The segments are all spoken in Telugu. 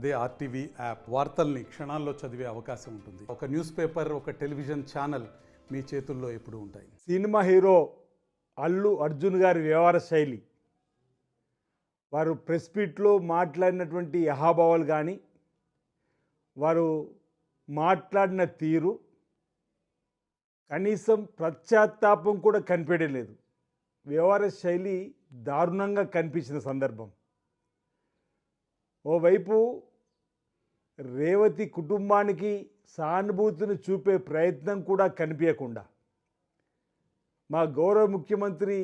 అదే ఆర్టీవీ యాప్ వార్తల్ని క్షణాల్లో చదివే అవకాశం ఉంటుంది. ఒక న్యూస్ పేపర్, ఒక టెలివిజన్ ఛానల్ మీ చేతుల్లో ఎప్పుడూ ఉంటాయి. సినిమా హీరో అల్లు అర్జున్ గారి వ్యవహార శైలి, వారు ప్రెస్ మీట్లో మాట్లాడినటువంటి యహాభావాలు కానీ, వారు మాట్లాడిన తీరు కనీసం పశ్చాత్తాపం కూడా కనిపించలేదు. వ్యవహార శైలి దారుణంగా కనిపించిన సందర్భం. ఓవైపు రేవతి కుటుంబానికి సానుభూతిని చూపే ప్రయత్నం కూడా కనిపించకుండా మా గౌరవ ముఖ్యమంత్రి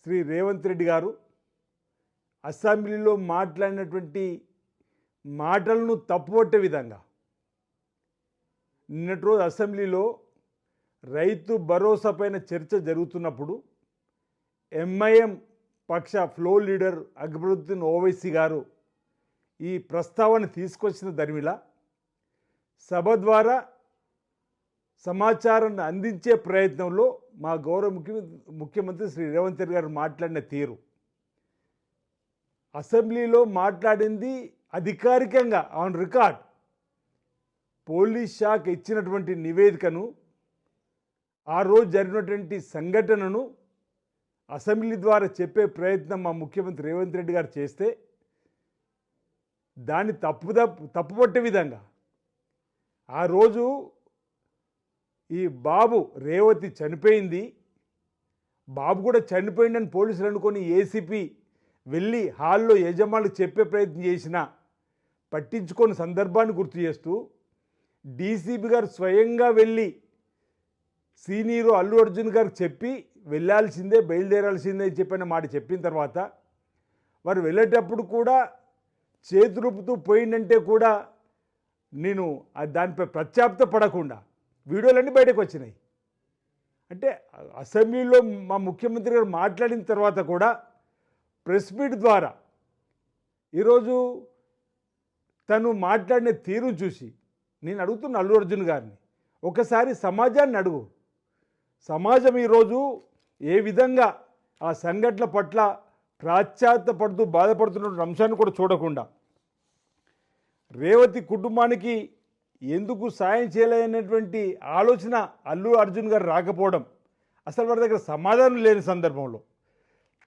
శ్రీ రేవంత్ రెడ్డి గారు అసెంబ్లీలో మాట్లాడినటువంటి మాటలను తప్పుపట్టే విధంగా నిన్నటి రోజు అసెంబ్లీలో రైతు భరోసా పైన చర్చ జరుగుతున్నప్పుడు ఎంఐఎం పక్ష ఫ్లో లీడర్ అక్బరుద్దీన్ ఓవైసీ గారు ఈ ప్రస్తావన తీసుకొచ్చిన దరిమిలా సభ ద్వారా సమాచారాన్ని అందించే ప్రయత్నంలో మా గౌరవ ముఖ్యమంత్రి శ్రీ రేవంత్ రెడ్డి గారు మాట్లాడిన తీరు, అసెంబ్లీలో మాట్లాడింది అధికారికంగా ఆన్ రికార్డ్, పోలీస్ శాఖ ఇచ్చినటువంటి నివేదికను, ఆ రోజు జరిగినటువంటి సంఘటనను అసెంబ్లీ ద్వారా చెప్పే ప్రయత్నం మా ముఖ్యమంత్రి రేవంత్ రెడ్డి గారు చేస్తే దాన్ని తప్పుపట్టే విధంగా ఆ రోజు ఈ బాబు రేవతి చనిపోయింది, బాబు కూడా చనిపోయిందని పోలీసులు అనుకొని ఏసీపీ వెళ్ళి హాల్లో యజమానులకు చెప్పే ప్రయత్నం చేసినా పట్టించుకొని సందర్భాన్ని గుర్తు చేస్తూ డీసీపీ గారు స్వయంగా వెళ్ళి సీనియర్ అల్లు అర్జున్ గారికి చెప్పి వెళ్ళాల్సిందే, బయలుదేరాల్సిందే చెప్పిన మాట చెప్పిన తర్వాత వారు వెళ్ళేటప్పుడు కూడా చేతులుపుతూ పోయిందంటే కూడా నేను దానిపై ప్రత్యాప్త పడకుండా వీడియోలన్నీ బయటకు వచ్చినాయి. అంటే అసెంబ్లీలో మా ముఖ్యమంత్రి గారు మాట్లాడిన తర్వాత కూడా ప్రెస్ మీట్ ద్వారా ఈరోజు తను మాట్లాడిన తీరు చూసి నేను అడుగుతున్న అల్లు అర్జున్ గారిని, ఒకసారి సమాజాన్ని అడుగు, సమాజం ఈరోజు ఏ విధంగా ఆ సంఘటనల పట్ల ప్రాశ్చాత్యపడుతూ బాధపడుతున్న అంశాన్ని కూడా చూడకుండా రేవతి కుటుంబానికి ఎందుకు సాయం చేయలేనటువంటి ఆలోచన అల్లు అర్జున్ గారు రాకపోవడం, అసలు వారి దగ్గర సమాధానం లేని సందర్భంలో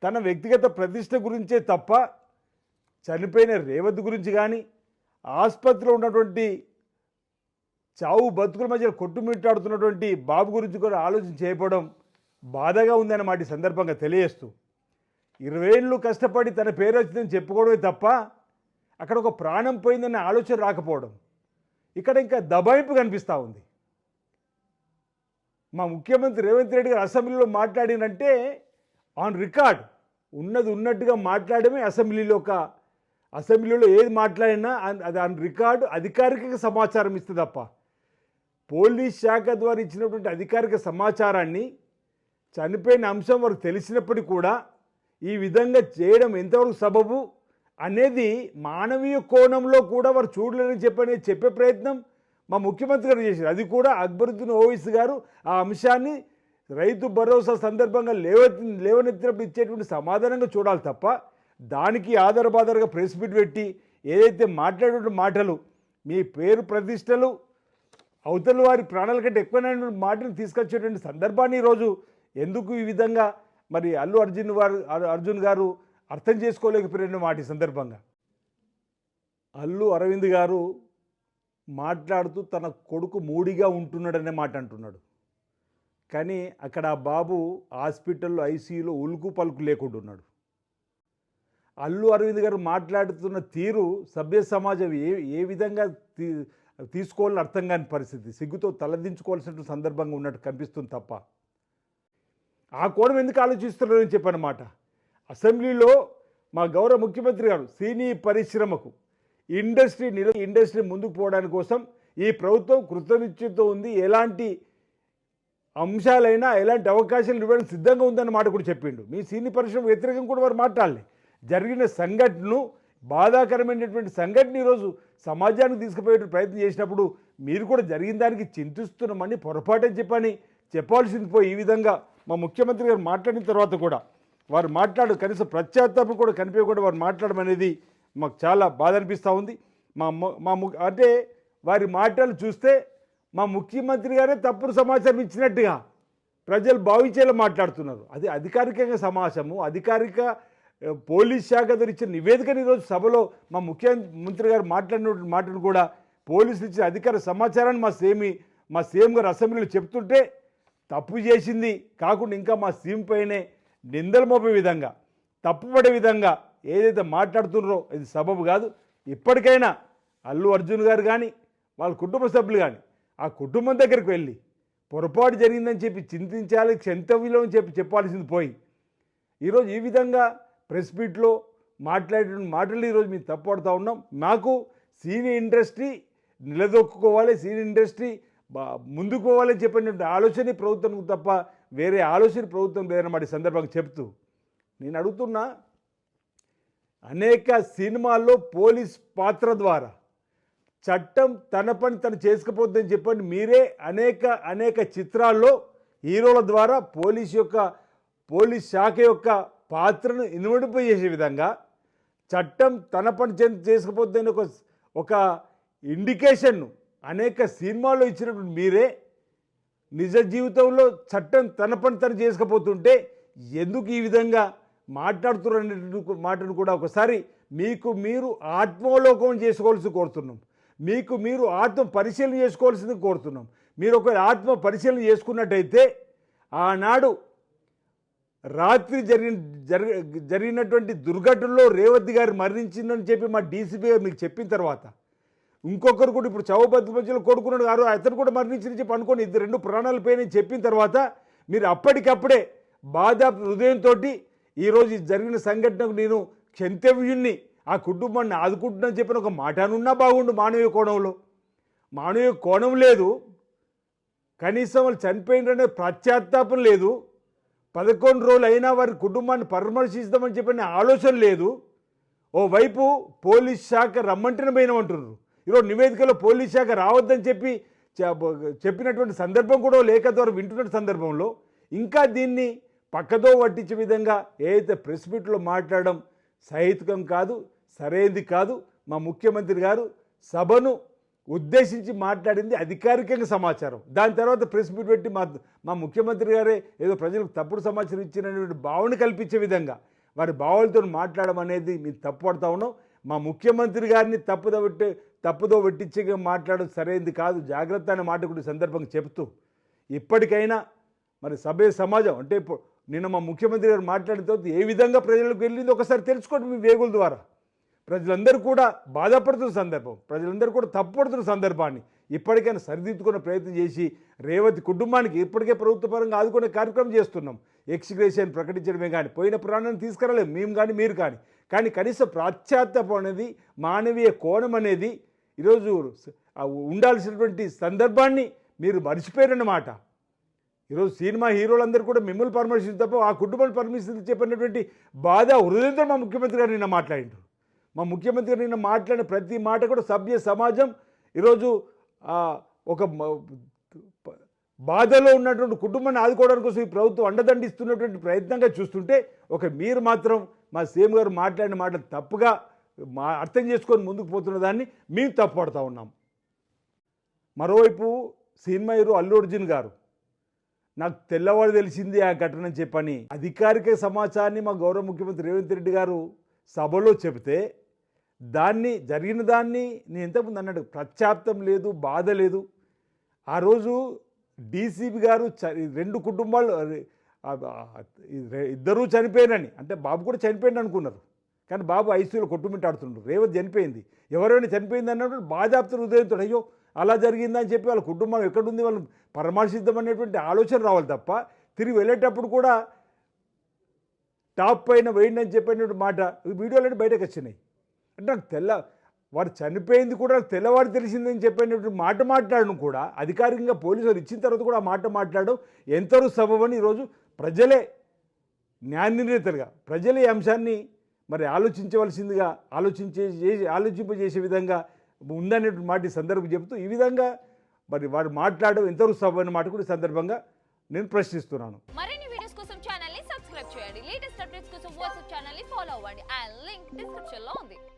తన వ్యక్తిగత ప్రతిష్ట గురించే తప్ప చనిపోయిన రేవతి గురించి కానీ ఆసుపత్రిలో ఉన్నటువంటి చావు బతుకుల మధ్య కొట్టుమిట్టాడుతున్నటువంటి బాబు గురించి కూడా ఆలోచన చేయకపోవడం బాధగా ఉందన్నమాట ఈ సందర్భంగా తెలియజేస్తూ, 20 ఏళ్ళు కష్టపడి తన పేరు వచ్చిందని చెప్పుకోవడమే తప్ప అక్కడ ఒక ప్రాణం పోయిందనే ఆలోచన రాకపోవడం, ఇక్కడ ఇంకా దబాయింపు కనిపిస్తూ ఉంది. మా ముఖ్యమంత్రి రేవంత్ రెడ్డి గారు అసెంబ్లీలో మాట్లాడినంటే ఆన్ రికార్డ్ ఉన్నది ఉన్నట్టుగా మాట్లాడమే అసెంబ్లీలో ఏది మాట్లాడినా అది ఆన్ రికార్డు అధికారిక సమాచారం ఇస్తే తప్ప పోలీస్ శాఖ ద్వారా ఇచ్చినటువంటి అధికారిక సమాచారాన్ని చనిపోయిన అంశం వరకు తెలిసినప్పటికీ కూడా ఈ విధంగా చేయడం ఎంతవరకు సబబు అనేది మానవీయ కోణంలో కూడా వారు చూడలేని చెప్పే ప్రయత్నం మా ముఖ్యమంత్రి గారు చేశారు. అది కూడా అక్బరుద్దీన్ ఓవైసీ గారు ఆ అంశాన్ని రైతు భరోసా సందర్భంగా లేవనెత్తినప్పుడు ఇచ్చేటువంటి సమాధానంగా చూడాలి తప్ప దానికి ఆధారబాధారుగా ప్రెస్ మీట్ పెట్టి ఏదైతే మాట్లాడే మాటలు మీ పేరు ప్రతిష్టలు అవతల వారి ప్రాణాల కంటే ఎక్కువైన మాటలు తీసుకొచ్చేటువంటి సందర్భాన్ని ఈరోజు ఎందుకు ఈ విధంగా మరి అల్లు అర్జున్ గారు అర్థం చేసుకోలేకపోయిన మాట ఈ సందర్భంగా అల్లు అరవింద్ గారు మాట్లాడుతూ తన కొడుకు మూడిగా ఉంటున్నాడనే మాట అంటున్నాడు. కానీ అక్కడ ఆ బాబు హాస్పిటల్లో ఐసీయూలో ఉలుకు పలుకు లేకుండా ఉన్నాడు. అల్లు అరవింద్ గారు మాట్లాడుతున్న తీరు సభ్య సమాజం ఏ విధంగా తీసుకోవాలని అర్థం కాని పరిస్థితి, సిగ్గుతో తలదించుకోవాల్సిన సందర్భంగా ఉన్నట్టు కనిపిస్తుంది తప్ప ఆ కోణం ఎందుకు ఆలోచిస్తున్నారని చెప్పనమాట. అసెంబ్లీలో మా గౌరవ ముఖ్యమంత్రి గారు సినీ పరిశ్రమకు ఇండస్ట్రీ ముందుకు పోవడానికి కోసం ఈ ప్రభుత్వం కృతనిశ్చయంతో ఉంది, ఎలాంటి అంశాలైనా ఎలాంటి అవకాశాలు ఇవ్వడానికి సిద్ధంగా ఉందన్న మాట కూడా చెప్పిండు. మీ సినీ పరిశ్రమ వ్యతిరేకం కూడా వారు మాట్లాడలే. జరిగిన సంఘటనను, బాధాకరమైనటువంటి సంఘటన ఈరోజు సమాజానికి తీసుకుపోయే ప్రయత్నం చేసినప్పుడు మీరు కూడా జరిగిన దానికి చింతిస్తున్నామని పొరపాటని చెప్పాల్సింది పోయి ఈ విధంగా మా ముఖ్యమంత్రి గారు మాట్లాడిన తర్వాత కూడా వారు కనీసం ప్రత్యాత్తాపం కూడా కనిపించకుండా వారు మాట్లాడడం అనేది మాకు చాలా బాధ అనిపిస్తూ ఉంది. అంటే వారి మాటలు చూస్తే మా ముఖ్యమంత్రి గారే తప్పుడు సమాచారం ఇచ్చినట్టుగా ప్రజలు భావించేలా మాట్లాడుతున్నారు. అది అధికారికంగా సమాచారము, అధికారిక పోలీస్ శాఖ ద్వారా ఇచ్చిన నివేదికను ఈరోజు సభలో మా ముఖ్యమంత్రి గారు మాట్లాడిన మాటను కూడా పోలీసులు ఇచ్చిన అధికార సమాచారాన్ని మా సీఎం గారు అసెంబ్లీలో చెప్తుంటే తప్పు చేసింది కాకుండా ఇంకా మా సీఎం పైనే నిందలు మోపే విధంగా, తప్పుపడే విధంగా ఏదైతే మాట్లాడుతున్నారో ఇది సబబు కాదు. ఇప్పటికైనా అల్లు అర్జున్ గారు కానీ వాళ్ళ కుటుంబ సభ్యులు కానీ ఆ కుటుంబం దగ్గరికి వెళ్ళి పొరపాటు జరిగిందని చెప్పి చింతించాలి, క్షంతవ్యులు అని చెప్పాల్సింది పోయి ఈరోజు ఈ విధంగా ప్రెస్ మీట్లో మాట్లాడిన మాటలు ఈరోజు మేము తప్పుపడుతూ ఉన్నాం. మాకు సినీ ఇండస్ట్రీ నిలదొక్కుకోవాలి, సినీ ఇండస్ట్రీ ముందుకు పోవాలని చెప్పినటువంటి ఆలోచన ప్రభుత్వం తప్ప వేరే ఆలోచన ప్రభుత్వం లేదన్నమాట. సందర్భంగా చెప్తూ నేను అడుగుతున్నా, అనేక సినిమాల్లో పోలీస్ పాత్ర ద్వారా చట్టం తన పని తను చేసుకుపోద్దని చెప్పండి. మీరే అనేక చిత్రాల్లో హీరోల ద్వారా పోలీస్ శాఖ యొక్క పాత్రను ఇన్వెంటిఫై చేసే విధంగా చట్టం తన పని చేసుకుపోద్దని ఒక ఇండికేషన్ను అనేక సినిమాల్లో ఇచ్చినటువంటి మీరే నిజ జీవితంలో చట్టం తన పని తను చేసుకుపోతుంటే ఎందుకు ఈ విధంగా మాట్లాడుతున్నారు మాటను కూడా ఒకసారి మీకు మీరు ఆత్మావలోకనం చేసుకోవాల్సి కోరుతున్నాం. మీకు మీరు ఆత్మ పరిశీలన చేసుకోవాల్సింది కోరుతున్నాం. మీరు ఒక ఆత్మ పరిశీలన చేసుకున్నట్టయితే ఆనాడు రాత్రి జరిగినటువంటి దుర్ఘటనలో రేవతి గారు మరణించిందని చెప్పి మా డీసీపీ గారు మీకు చెప్పిన తర్వాత ఇంకొకరు కూడా ఇప్పుడు చౌబద్ది మధ్యలో కొడుకున్నాడు గారు అతను కూడా మరణించిందని చెప్పి అనుకోని రెండు ప్రాణాలు పోయినని చెప్పిన తర్వాత మీరు అప్పటికప్పుడే బాధ హృదయంతో ఈరోజు జరిగిన సంఘటనకు నేను క్షంతవ్యుణ్ణి ఆ కుటుంబాన్ని ఆదుకుంటున్నాను చెప్పిన ఒక మాట అనున్నా బాగుండు. మానవీయ కోణం లేదు, కనీసం వాళ్ళు చనిపోయిననే పశ్చాత్తాపం లేదు, 11 రోజులు అయినా వారి కుటుంబాన్ని పరామర్శిస్తామని చెప్పిన ఆలోచన లేదు. ఓవైపు పోలీస్ శాఖ రమ్మంటేనే పోయినామంటున్నారు. ఈరోజు నివేదికలో పోలీస్ శాఖ రావద్దని చెప్పినటువంటి సందర్భం కూడా లేఖ ద్వారా వింటున్న సందర్భంలో ఇంకా దీన్ని పక్కదో పట్టించే విధంగా ఏదైతే ప్రెస్ మీట్లో మాట్లాడడం సహేతుకం కాదు, సరైనది కాదు. మా ముఖ్యమంత్రి గారు సభను ఉద్దేశించి మాట్లాడింది అధికారికంగా సమాచారం. దాని తర్వాత ప్రెస్ మీట్ పెట్టి మా ముఖ్యమంత్రి గారే ఏదో ప్రజలకు తప్పుడు సమాచారం ఇచ్చినటువంటి భావన కల్పించే విధంగా వారి భావాలతో మాట్లాడడం అనేది మేము తప్పుపడతా ఉన్నాం. మా ముఖ్యమంత్రి గారిని తప్పుదో పెట్టించే మాట్లాడడం సరైనది కాదు, జాగ్రత్త అనే మాట కూడా సందర్భంగా చెప్తూ ఇప్పటికైనా మరి సమాజం అంటే నిన్న మా ముఖ్యమంత్రి గారు మాట్లాడిన తర్వాత ఏ విధంగా ప్రజలకు వెళ్ళిందో ఒకసారి తెలుసుకోండి. మీ వేగుల ద్వారా ప్రజలందరూ కూడా బాధపడుతున్న సందర్భం, ప్రజలందరూ కూడా తప్పుపడుతున్న సందర్భాన్ని ఇప్పటికైనా సరిదిద్దుకునే ప్రయత్నం చేసి రేవతి కుటుంబానికి ఇప్పటికే ప్రభుత్వ పరంగా ఆదుకునే కార్యక్రమం చేస్తున్నాం. ఎక్స్గ్రేషన్ ప్రకటించడమే కానీ పోయిన ప్రాణాన్ని తీసుకురాలేదు మేము కానీ మీరు కానీ కనీసం పాశ్చాత్తాపం అనేది మానవీయ కోణం అనేది ఈరోజు ఉండాల్సినటువంటి సందర్భాన్ని మీరు మర్చిపోయారన్నమాట. ఈరోజు సినిమా హీరోలందరూ కూడా మిమ్మల్ని పరామర్శించి తప్ప ఆ కుటుంబాన్ని పరామర్శించి చెప్పినటువంటి బాధ హృదయంతో మా ముఖ్యమంత్రి గారు నిన్న మాట్లాడింటారు. మా ముఖ్యమంత్రి గారు నిన్న మాట్లాడిన ప్రతి మాట కూడా సభ్య సమాజం ఈరోజు ఒక బాధలో ఉన్నటువంటి కుటుంబాన్ని ఆదుకోవడానికి కోసం ఈ ప్రభుత్వం అండదండిస్తున్నటువంటి ప్రయత్నంగా చూస్తుంటే మీరు మాత్రం మా సీఎం గారు మాట్లాడిన మాట తప్పుగా అర్థం చేసుకొని ముందుకు పోతున్న దాన్ని మేము తప్పుపడతా ఉన్నాం. మరోవైపు సినిమా హీరో అల్లు అర్జున్ గారు నాకు తెల్లవారు తెలిసింది ఆ ఘటన అని చెప్పని అధికారిక సమాచారాన్ని మా గౌరవ ముఖ్యమంత్రి రేవంత్ రెడ్డి గారు సభలో చెబితే జరిగిన దాన్ని నేను ఇంతకుముందు అన్నాడు పశ్చాత్తాపం లేదు, బాధ లేదు. ఆ రోజు డీసీపీ గారు 2 కుటుంబాలు ఇద్దరూ చనిపోయినని అంటే బాబు కూడా చనిపోయింది అనుకున్నారు, కానీ బాబు ఐసీయూలో కొట్టుమిట్టాడుతుండ్రు. రేవతి చనిపోయింది, ఎవరైనా చనిపోయింది అన్నప్పుడు బాధాప్త హృదయంతో అయ్యో అలా జరిగిందని చెప్పి వాళ్ళ కుటుంబం ఎక్కడుంది వాళ్ళు పరామర్శిద్దామనేటువంటి ఆలోచన రావాలి తప్ప తిరిగి వెళ్ళేటప్పుడు కూడా టాప్ పైన వేయండి అని చెప్పినటువంటి మాట వీడియోలు బయటకు వచ్చినాయి. అంటే నాకు వారు చనిపోయింది కూడా నాకు తెల్లవారు తెలిసిందని చెప్పినటువంటి మాట మాట్లాడడం కూడా అధికారికంగా పోలీసులు ఇచ్చిన తర్వాత కూడా ఆ మాట మాట్లాడడం ఎంతవరకు సబబని ఈరోజు ప్రజలే న్యాయ నిర్ణేతలుగా ప్రజలే ఈ అంశాన్ని మరి ఆలోచించవలసిందిగా ఆలోచింపజేసే విధంగా ఉందనేటువంటి మాట ఈ సందర్భం చెబుతూ ఈ విధంగా మరి వారు మాట్లాడడం ఎంతవరకు సబబని మాట కూడా ఈ సందర్భంగా నేను ప్రశ్నిస్తున్నాను. మరిన్ని వీడియోస్ కోసం ఛానల్ ని సబ్స్క్రైబ్ చేయండి. లేటెస్ట్ అప్డేట్స్ కోసం వాట్సాప్ ఛానల్ ని ఫాలో అవ్వండి. ఆ లింక్ డిస్క్రిప్షన్ లో ఉంది.